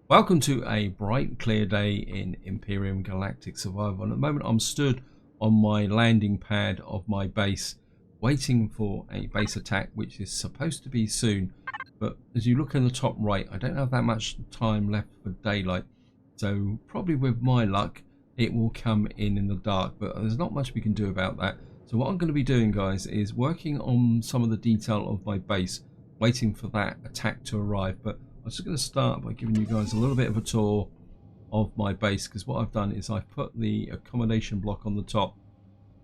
Welcome to a bright, clear day in Empyrion Galactic Survival. And at the moment, I'm stood on my landing pad of my base, waiting for a base attack, which is supposed to be soon. But as you look in the top right, I don't have that much time left for daylight. So probably with my luck, it will come in the dark. But there's not much we can do about that. So what I'm going to be doing, guys, is working on some of the detail of my base, waiting for that attack to arrive. But I'm just going to start by giving you guys a little bit of a tour of my base, because what I've done is I've put the accommodation block on the top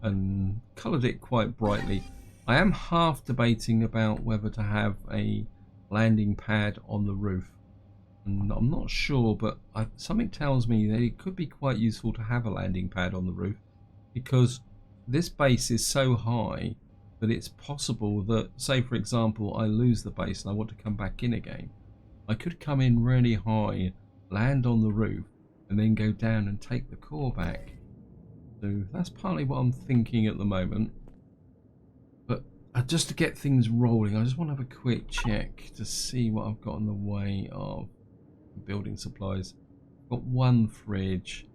and coloured it quite brightly. I am half debating about whether to have a landing pad on the roof, and I'm not sure, but something tells me that it could be quite useful to have a landing pad on the roof, because this base is so high that it's possible that, say for example, I lose the base and I want to come back in again. I could come in really high, land on the roof, and then go down and take the core back. So that's partly what I'm thinking at the moment. But just to get things rolling, I just want to have a quick check to see what I've got in the way of building supplies. I've got one fridge,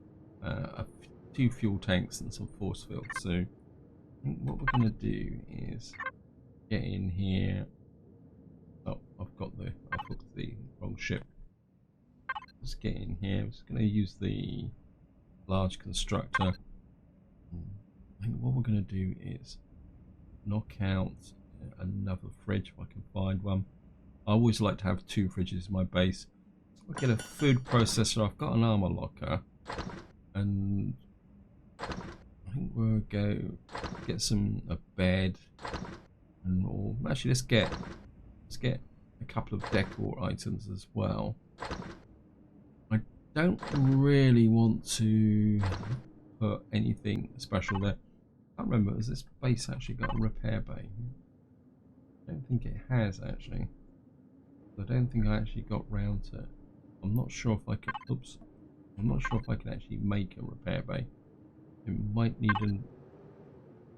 two fuel tanks, and some force fields. So I think what we're going to do is get in here. Oh, I've hooked the wrong ship. Let's get in here. I'm just going to use the large constructor. I think what we're going to do is knock out another fridge if I can find one. I always like to have two fridges in my base. I'll get a food processor. I've got an armor locker, and I think we'll go get a bed, and actually let's get a couple of decor items as well. I don't really want to put anything special there. I can't remember, has this base actually got a repair bay? I don't think it has actually. I don't think I actually got round to it. I'm not sure if I can. Oops. I'm not sure if I can actually make a repair bay. It might need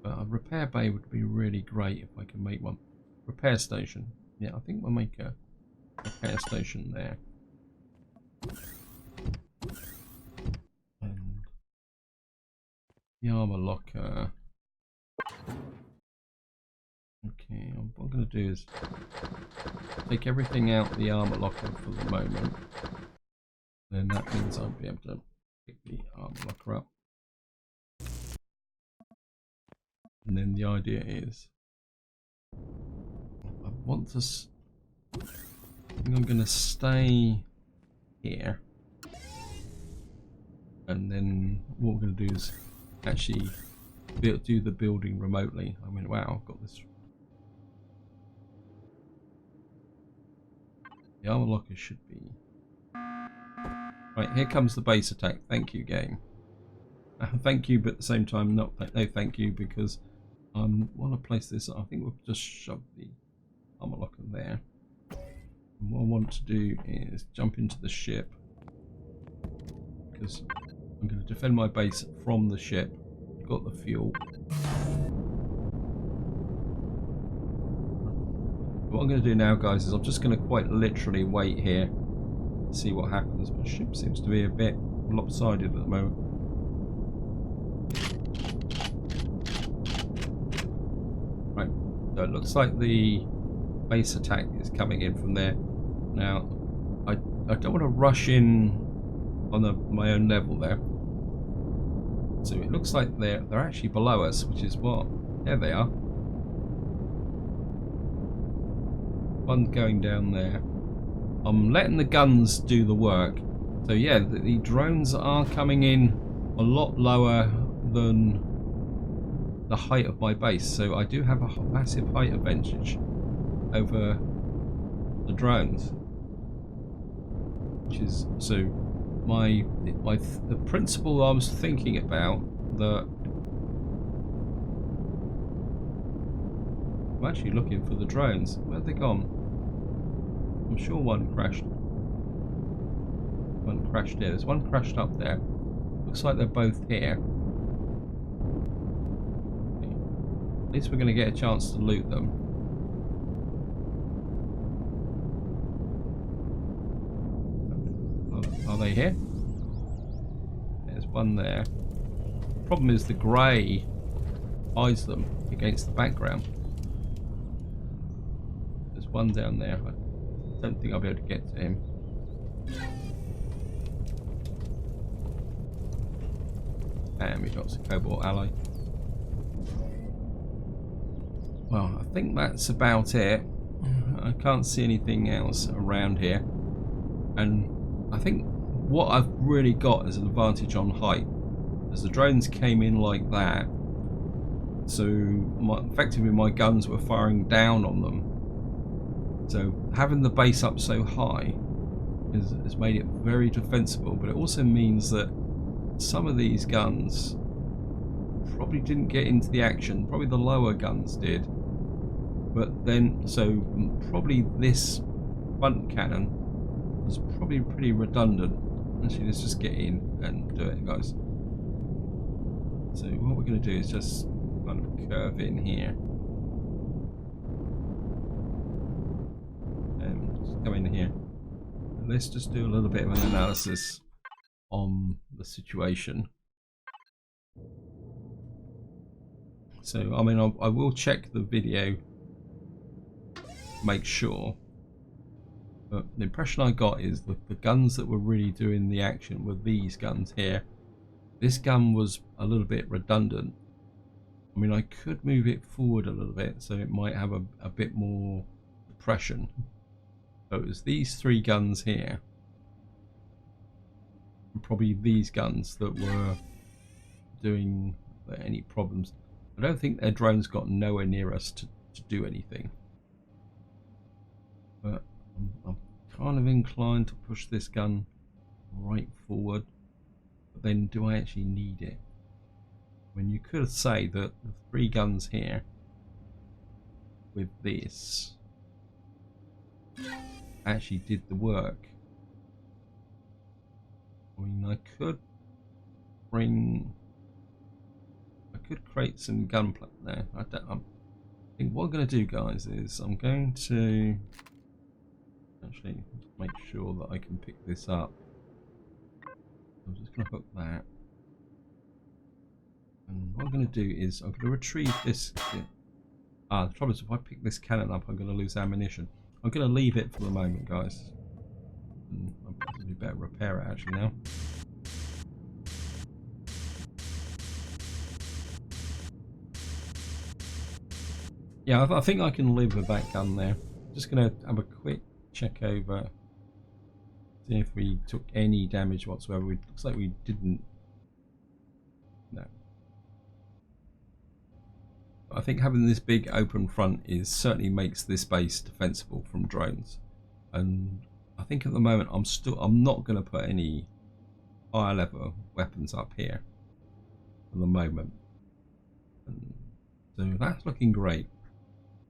a repair bay would be really great if I can make one. Repair station. Yeah, I think we'll make a repair station there. And the armor locker. Okay, what I'm going to do is take everything out the armor locker for the moment. Then that means I'll be able to pick the armor locker up. And then the idea is I think I'm going to stay here, and then what we're going to do is actually do the building remotely. I mean, wow, I've got this. The armor locker should be right. Here comes the base attack. Thank you, game. Thank you, but at the same time, no thank you, because I want to place this. I think we'll just shove the armor locker there. And what I want to do is jump into the ship, because I'm going to defend my base from the ship. Got the fuel. What I'm going to do now, guys, is I'm just going to quite literally wait here, see what happens. My ship seems to be a bit lopsided at the moment. Right, so it looks like the base attack is coming in from there. Now, I don't want to rush in on my own level there. So it looks like they're actually below us, which is what? There they are. One's going down there. I'm letting the guns do the work. So yeah, the drones are coming in a lot lower than the height of my base. So I do have a massive height advantage over the drones. Which is so the principle I was thinking about, that I'm actually looking for the drones. Where'd they gone? I'm sure one crashed. One crashed here. There's one crashed up there. Looks like they're both here. At least we're going to get a chance to loot them. Are they here? There's one there. Problem is the grey hides them against the background. There's one down there. I don't think I'll be able to get to him. And we got some cobalt alloy. Well, I think that's about it. I can't see anything else around here. And I think what I've really got is an advantage on height. As the drones came in like that, so effectively my guns were firing down on them. So having the base up so high has made it very defensible, but it also means that some of these guns probably didn't get into the action. Probably the lower guns did. But then, so probably this front cannon was probably pretty redundant. Actually, let's just get in and do it, guys. So what we're going to do is just kind of curve in here. And just come in here. And let's just do a little bit of an analysis on the situation. So, I mean, I will check the video, make sure. But the impression I got is that the guns that were really doing the action were these guns here. This gun was a little bit redundant. I mean, I could move it forward a little bit so it might have a bit more depression. So it was these three guns here. And probably these guns that were doing any problems. I don't think their drones got nowhere near us to do anything. But I'm kind of inclined to push this gun right forward. But then do I actually need it? When you could say that the three guns here with this actually did the work. I mean, I could create some gunplay there. I think what I'm going to do, guys, is I'm going to actually make sure that I can pick this up. I'm just going to hook that. And what I'm going to do is I'm going to retrieve this. The trouble is if I pick this cannon up, I'm going to lose ammunition. I'm going to leave it for the moment, guys. And I'll probably better repair it actually now. Yeah, I think I can live with that gun there. Just going to have a quick check over. See if we took any damage whatsoever. It looks like we didn't. No. I think having this big open front certainly makes this base defensible from drones. And I think at the moment I'm not going to put any higher level weapons up here for the moment. And so that's looking great.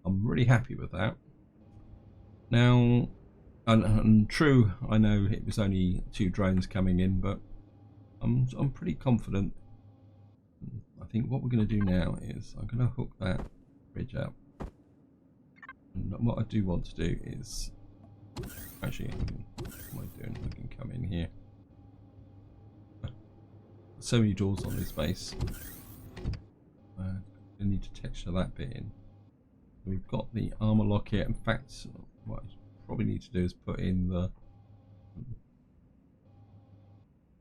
I'm really happy with that. Now, and true, I know it was only 2 drones coming in, but I'm pretty confident. I think what we're going to do now is I'm going to hook that bridge up. And what I do want to do is actually, what am I doing? I can come in here. So many doors on this base. I need to texture that bit in. We've got the armor lock here. In fact, what I probably need to do is put in the.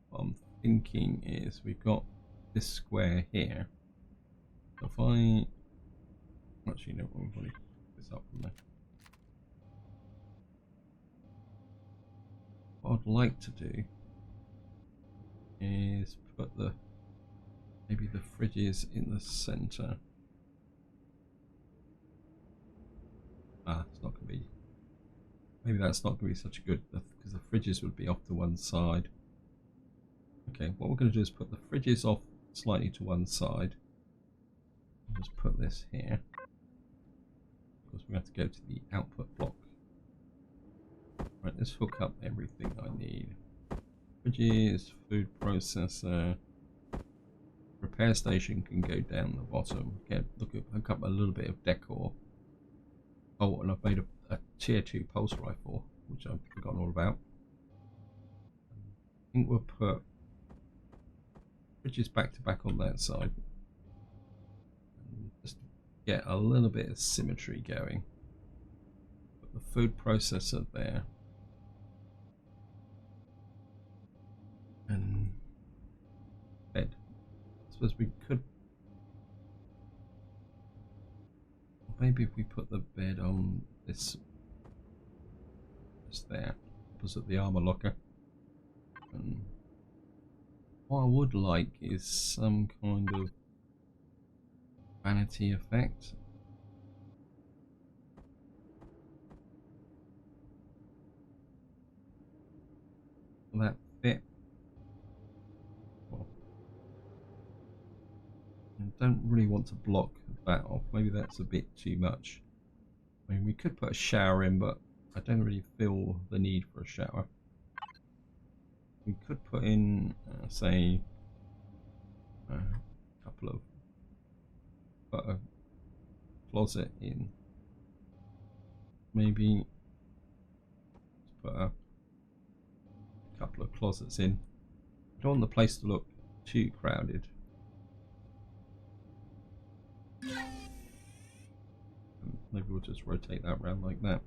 What I'm thinking is we've got this square here. If I actually no, we'll probably pick this up from there. What I'd like to do is put maybe the fridges in the center. It's not going to be. Maybe that's not going to be such a good, because the fridges would be off to one side. Okay, what we're going to do is put the fridges off slightly to one side. Just put this here. Of course, we have to go to the output block. Right, let's hook up everything I need. Fridges, food processor, repair station can go down the bottom. Hook up a little bit of decor. Oh, and I've made a tier 2 pulse rifle, which I've forgotten all about. think we'll put bridges back to back on that side. And just get a little bit of symmetry going. Put the food processor there. And bed. I suppose we could. Maybe if we put the bed on this, just there, opposite the armor locker. And what I would like is some kind of vanity effect. Will that fit? Well, I don't really want to block that off. Maybe that's a bit too much. I mean, we could put a shower in, but I don't really feel the need for a shower. We could put in, say, a couple of, put a closet in. Maybe put a couple of closets in. I don't want the place to look too crowded. Maybe we'll just rotate that around like that.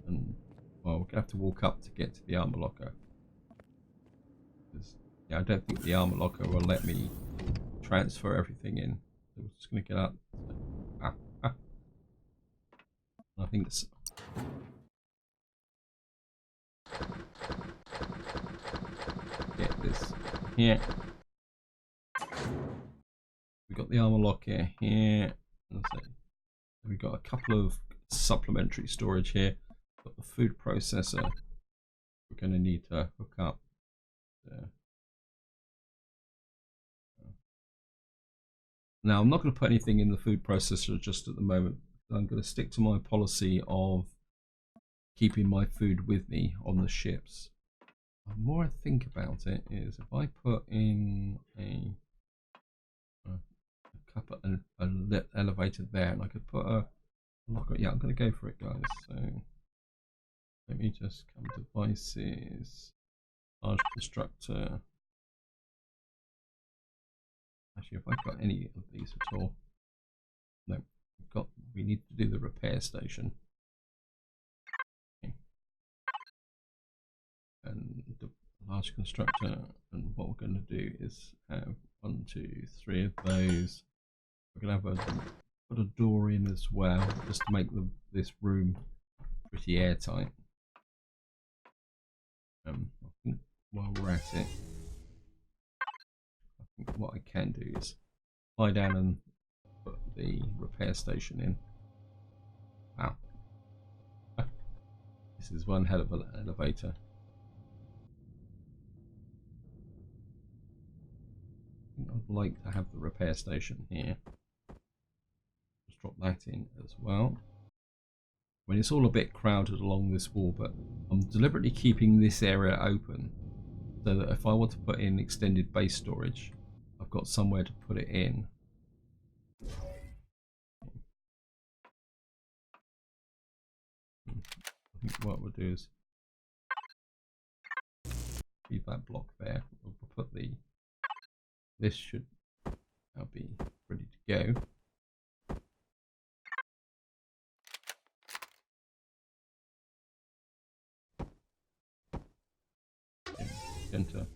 And well, we'll have to walk up to get to the armor locker. Yeah, I don't think the armor locker will let me transfer everything in. So we're just going to get up. I think it's. Get this here. We've got the armor locker here. We've got a couple of supplementary storage here. Got the food processor. We're going to need to hook up there. Now I'm not going to put anything in the food processor just at the moment. I'm going to stick to my policy of keeping my food with me on the ships. The more I think about it is if I put in a couple an elevator there, and I could put a locker. Yeah, I'm going to go for it, guys. So let me just come to devices, large constructor. Actually, if I've got any of these at all, no, we need to do the repair station. Okay. And the large constructor, and what we're going to do is have 1, 2, 3 of those. We're going to have put a door in as well, just to make this room pretty airtight. I think while we're at it, I think what I can do is lie down and put the repair station in. Wow. This is one hell of an elevator. I think I'd like to have the repair station here. Just drop that in as well. I mean, it's all a bit crowded along this wall, but I'm deliberately keeping this area open so that if I want to put in extended base storage, I've got somewhere to put it in. I think what we'll do is leave that block there. We'll put this should now be ready to go. Enter.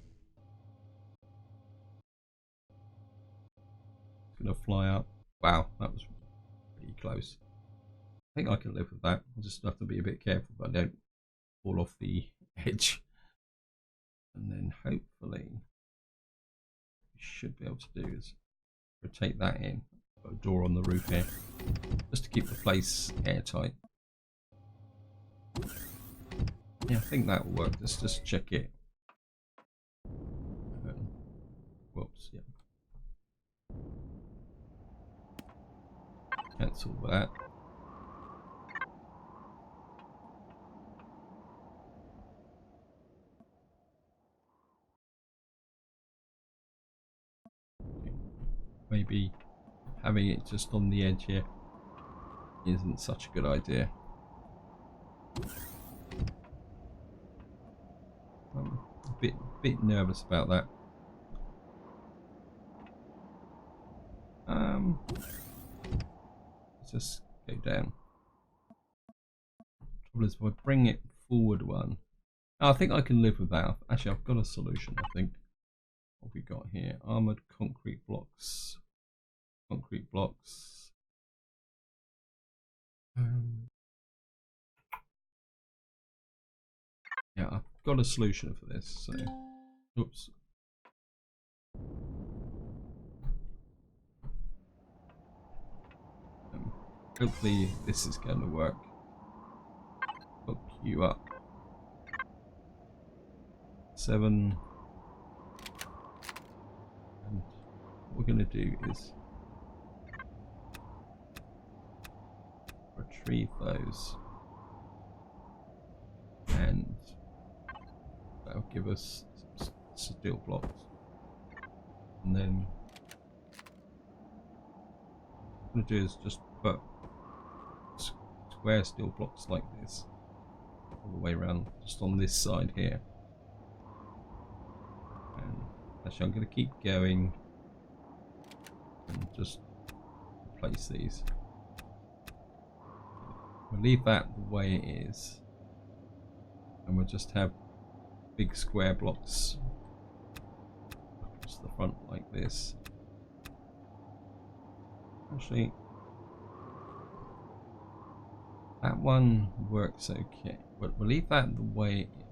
It's going to fly up. Wow, that was pretty close. I think I can live with that. I'll just have to be a bit careful that I don't fall off the edge. And then hopefully we should be able to do is rotate that in. Put a door on the roof here, just to keep the place airtight. Yeah, I think that will work. Let's just check it. Whoops, yeah. Cancel that. Maybe having it just on the edge here isn't such a good idea. bit nervous about that. Let's just go down. Trouble is, if I bring it forward one, I think I can live with that. Actually, I've got a solution. I think. What have we got here? Armored concrete blocks. Concrete blocks. Yeah, I've got a solution for this. So, oops. Hopefully this is going to work. Hook you up. 7. And what we're going to do is retrieve those. And that'll give us steel blocks. And then what I'm going to do is just put square steel blocks like this all the way around, just on this side here. And actually I'm going to keep going and just replace these. We'll leave that the way it is, and we'll just have big square blocks across the front like this. Actually, that one works okay, but we'll leave that the way it is.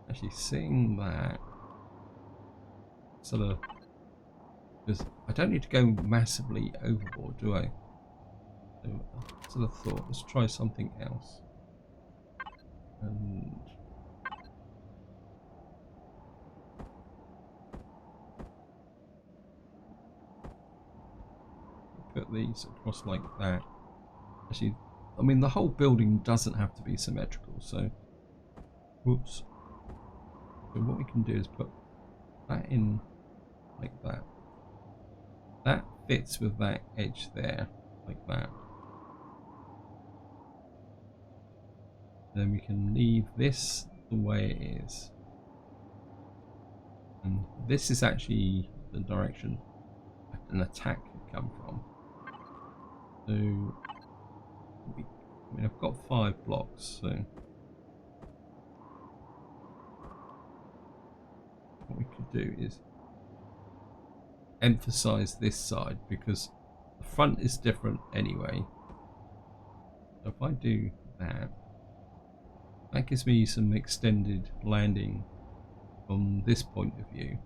Actually, seeing that sort of, because I don't need to go massively overboard, do I? So I sort of thought, let's try something else. And put these across like that. Actually, I mean, the whole building doesn't have to be symmetrical, so whoops. So what we can do is put that in like that. That fits with that edge there, like that. Then we can leave this the way it is. And this is actually the direction an attack could come from. So, I mean, I've got 5 blocks, so what we could do is emphasize this side, because the front is different anyway. So if I do that, that gives me some extended landing from this point of view.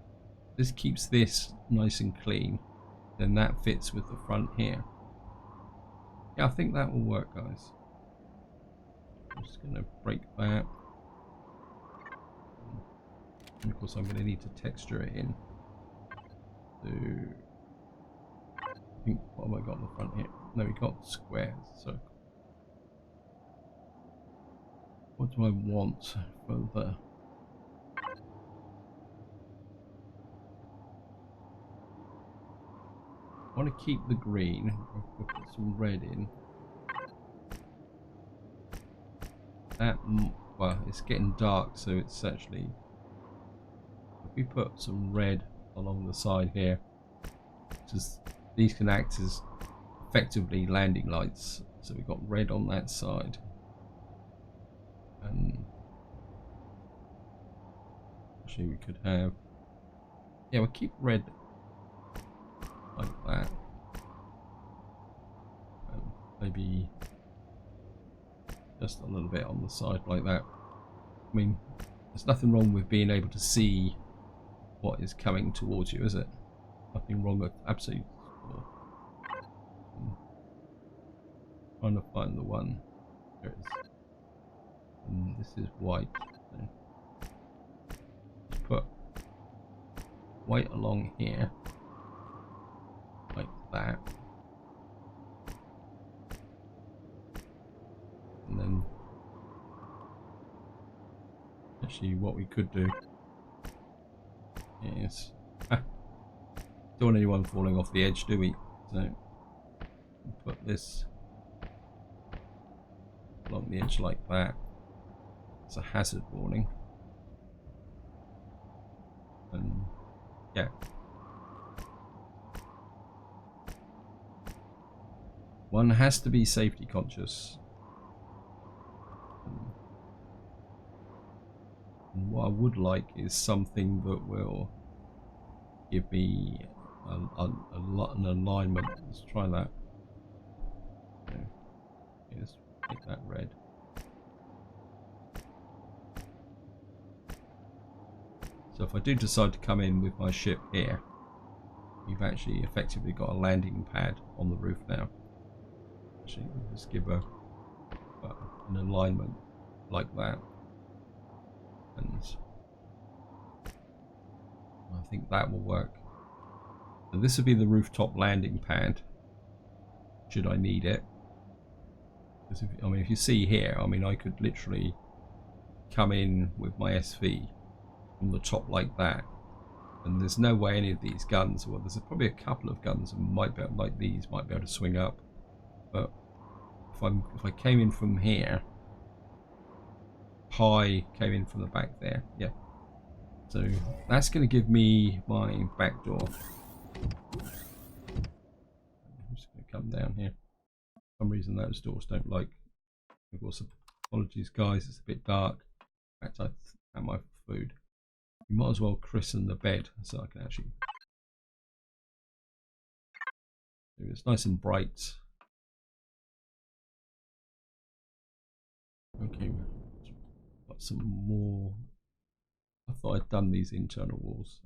This keeps this nice and clean, then that fits with the front here. Yeah, I think that will work, guys. I'm just going to break that. And of course I'm going to need to texture it in. So, I think, what have I got on the front here? No, we got squares, so what do I want for the... I want to keep the green. I'll put some red in. That, well, it's getting dark, so it's actually... If we put some red along the side here, just these can act as effectively landing lights. So we've got red on that side. And actually we could have, yeah, we'll keep red like that, and maybe just a little bit on the side like that. I mean, there's nothing wrong with being able to see what is coming towards you, is it? Nothing wrong with absolutely. Trying to find the one. There it is. And this is white. So put white along here, like that, and then actually what we could do is don't want anyone falling off the edge, do we? So put this along the edge like that. It's a hazard warning. And yeah, one has to be safety conscious. And what I would like is something that will give me an alignment. Let's try that. Okay, let's make that red. So if I do decide to come in with my ship here, we've actually effectively got a landing pad on the roof now. Actually, let's give an alignment like that. And I think that will work. So this would be the rooftop landing pad, should I need it. Because if you see here, I could literally come in with my SV from the top like that, and there's no way any of these guns, well, there's probably a couple of guns that might be able, like these, might be able to swing up. But if I came in from here, high came in from the back there, yeah. So that's going to give me my back door. I'm just going to come down here. For some reason those doors don't like. Of course, apologies guys, it's a bit dark. In fact, I have my food. You might as well christen the bed so I can actually. It's nice and bright. Okay, got some more. I thought I'd done these internal walls.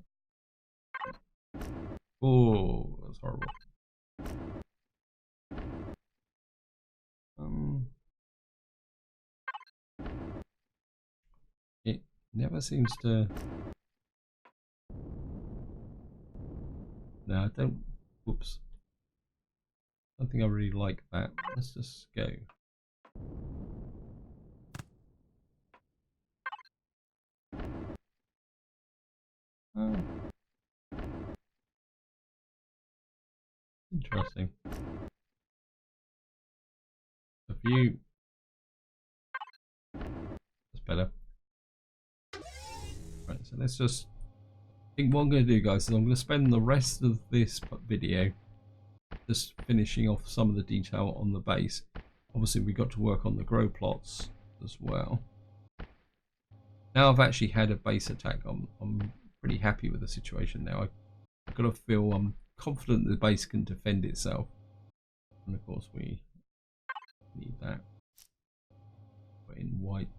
Oh, that's horrible. It never seems to. No, I don't. Whoops. I don't think I really like that. Let's just go. Oh. Interesting. A view. That's better. Right, so let's just. I think what I'm going to do, guys, is I'm going to spend the rest of this video just finishing off some of the detail on the base. Obviously, we got to work on the grow plots as well. Now I've actually had a base attack. I'm pretty happy with the situation now. I've got to feel I'm confident the base can defend itself, and of course we need that. But in white,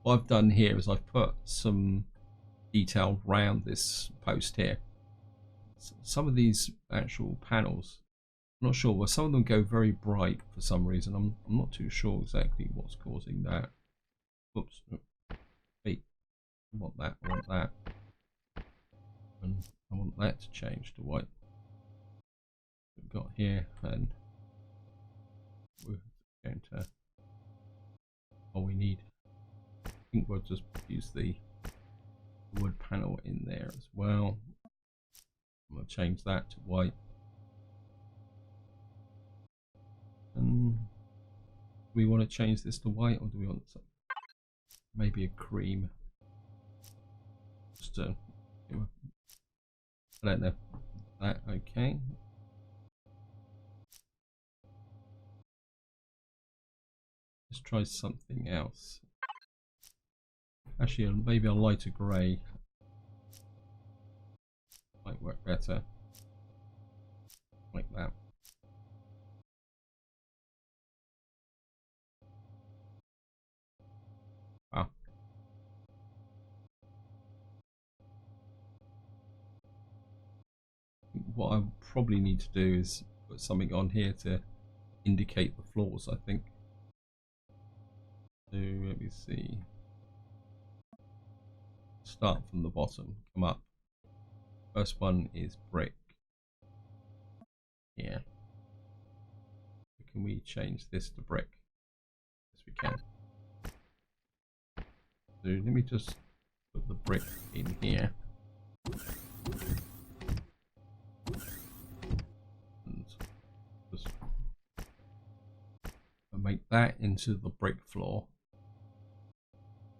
what I've done here is I've put some detail around this post here. Some of these actual panels, I'm not sure. Well, some of them go very bright for some reason. I'm not too sure exactly what's causing that. Oops. Wait. I want that. I want that. And I want that to change to white. We've got here, and we're going to. Oh, we need. I think we'll just use the wood panel in there as well. I'm going to change that to white. And do we want to change this to white, or do we want maybe a cream? Just to, I don't know. That okay. Let's try something else. Actually, maybe a lighter grey might work better. Like that. Wow. What I probably need to do is put something on here to indicate the floors, I think. So let me see. Start from the bottom, come up. First one is brick. Here. Can we change this to brick? Yes, we can. So let me just put the brick in here. And just make that into the brick floor.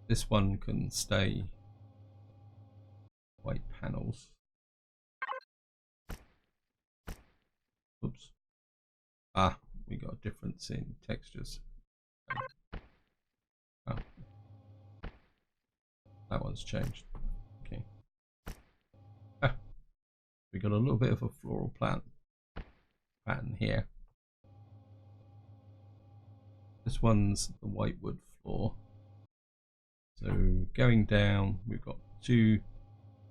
This one can stay white panels. Oops. Ah, we got a difference in textures. Oh. That one's changed. Okay. Ah, we got a little bit of a floral pattern here. This one's the white wood floor. So going down, we've got two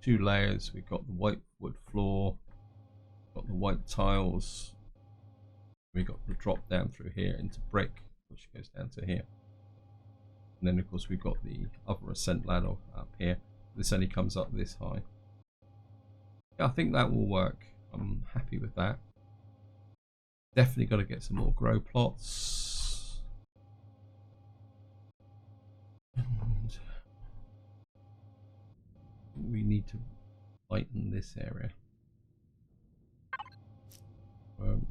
layers. We've got the white wood floor, got the white tiles. We've got the drop down through here into brick, which goes down to here. And then of course we've got the other ascent ladder up here. This only comes up this high. Yeah, I think that will work. I'm happy with that. Definitely got to get some more grow plots. And we need to lighten this area.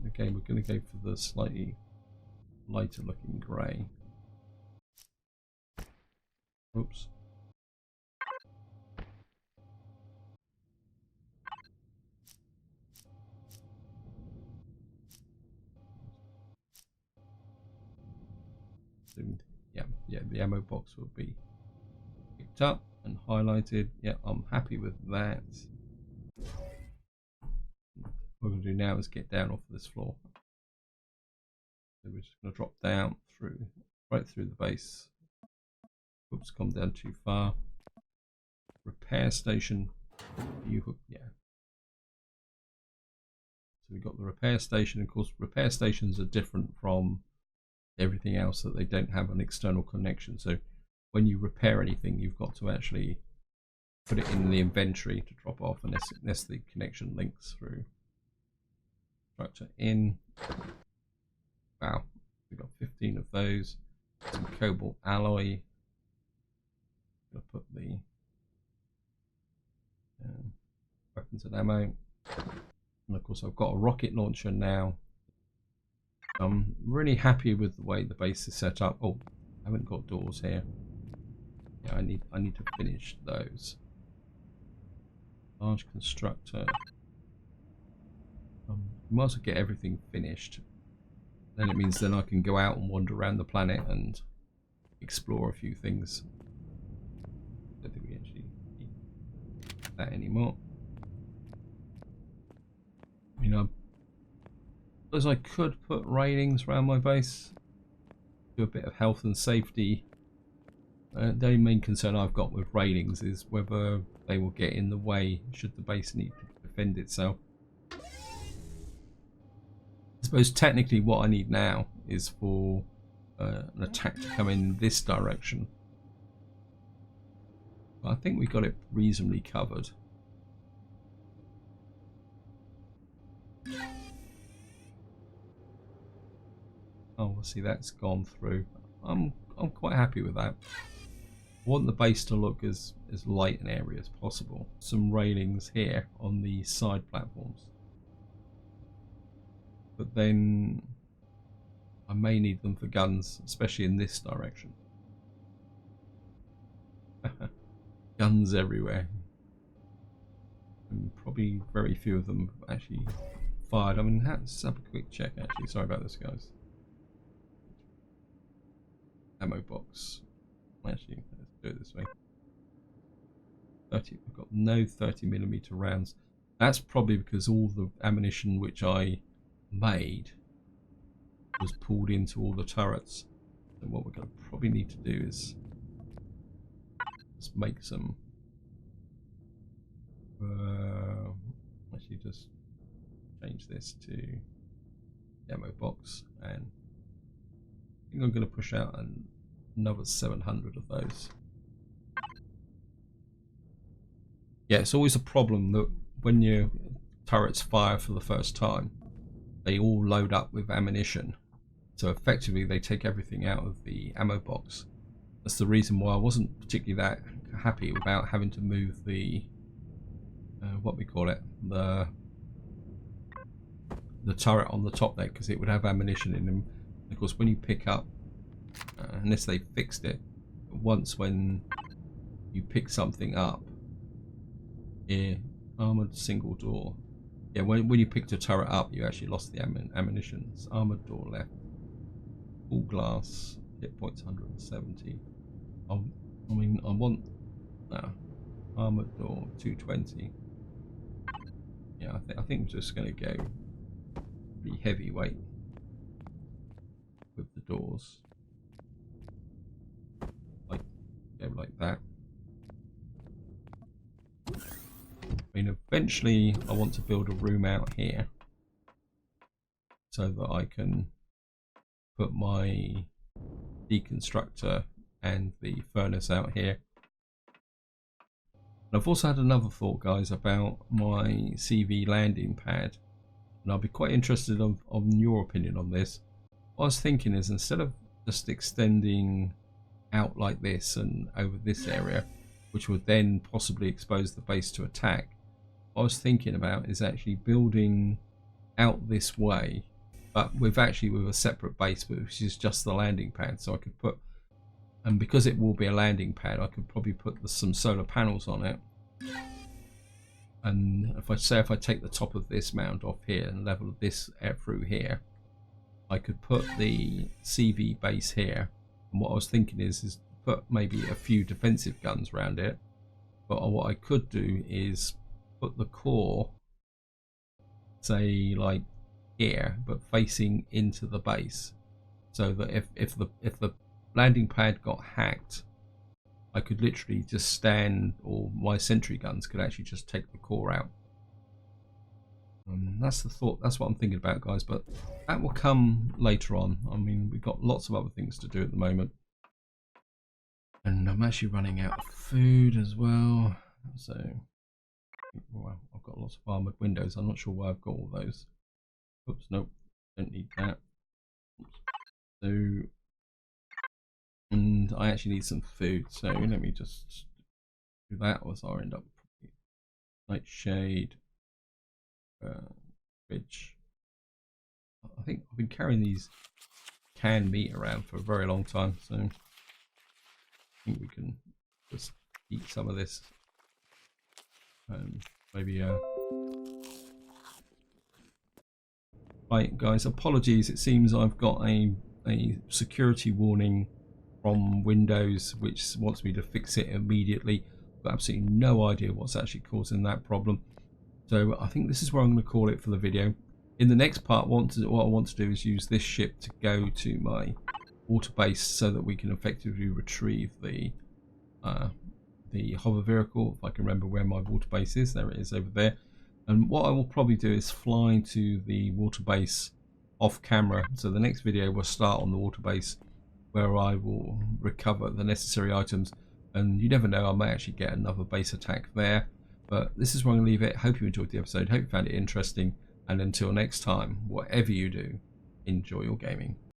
Again, we're going to go for the slightly lighter looking grey. Oops. Yeah, the ammo box will be picked up and highlighted. Yeah, I'm happy with that. What we're going to do now is get down off this floor. So we're just going to drop down through, right through the base. Oops, come down too far. Repair station. Yeah. So we've got the repair station. Of course, repair stations are different from everything else, that they don't have an external connection. So when you repair anything, you've got to actually put it in the inventory to drop off, unless the connection links through. Structure in. Wow, we've got 15 of those. Some cobalt alloy. Gonna put the weapons and ammo. And of course I've got a rocket launcher now. I'm really happy with the way the base is set up. Oh, I haven't got doors here. Yeah, I need to finish those. Large constructor. Might as well get everything finished. Then it means then I can go out and wander around the planet and explore a few things. I don't think we actually need that anymore. You know, I suppose I could put railings around my base, do a bit of health and safety. The only main concern I've got with railings is whether they will get in the way should the base need to defend itself. I suppose technically what I need now is for an attack to come in this direction. But I think we got it reasonably covered. Oh, we'll see, that's gone through. I'm quite happy with that. I want the base to look as light and airy as possible. Some railings here on the side platforms. But then I may need them for guns, especially in this direction. Guns everywhere. And probably very few of them actually fired. I mean, let's have a quick check actually. Sorry about this, guys. Ammo box. Actually, let's do it this way. 30. I've got no 30mm rounds. That's probably because all the ammunition which I made was pulled into all the turrets. And what we're going to probably need to do is just make some. Actually, just change this to ammo box, and I think I'm going to push out another 700 of those. Yeah, it's always a problem that when your turrets fire for the first time, they all load up with ammunition. So effectively they take everything out of the ammo box. That's the reason why I wasn't particularly that happy about having to move the what we call it, the turret on the top there, because it would have ammunition in them. Of course, when you pick up, unless they fixed it, once when you pick something up, here. Armored single door. Yeah, when you picked a turret up, you actually lost the ammunition. It's armored door left. Full glass. Hit points 170. I mean, I want armored door 220. Yeah, I think I'm just going to go pretty heavyweight with the doors. Like that. I mean, eventually I want to build a room out here so that I can put my deconstructor and the furnace out here. And I've also had another thought, guys, about my CV landing pad, and I'll be quite interested on your opinion on this. What I was thinking is, instead of just extending out like this and over this area, which would then possibly expose the base to attack, what I was thinking about is actually building out this way, but with a separate base, which is just the landing pad. So I could put, and because it will be a landing pad, I could probably put some solar panels on it. And if I take the top of this mound off here and level this air through here, I could put the CV base here. And what I was thinking is put maybe a few defensive guns around it. But what I could do is put the core, say like here, but facing into the base, so that if the landing pad got hacked, I could literally just stand, or my sentry guns could actually just take the core out. That's the thought. That's what I'm thinking about, guys. But that will come later on. I mean, we've got lots of other things to do at the moment, and I'm actually running out of food as well. So, well, I've got lots of armored windows. I'm not sure why I've got all those. Oops, nope, don't need that. Oops. So, and I actually need some food. So let me just do that, or I'll end up nightshade. Fridge. I think I've been carrying these canned meat around for a very long time, so I think we can just eat some of this. Maybe right, guys, apologies, it seems I've got a security warning from Windows which wants me to fix it immediately. I've got absolutely no idea what's actually causing that problem. So I think this is where I'm going to call it for the video. In the next part, what I want to do is use this ship to go to my water base so that we can effectively retrieve the hover vehicle. If I can remember where my water base is, there it is over there. And what I will probably do is fly to the water base off camera. So the next video will start on the water base, where I will recover the necessary items. And you never know, I may actually get another base attack there. But this is where I'm going to leave it. Hope you enjoyed the episode. Hope you found it interesting. And until next time, whatever you do, enjoy your gaming.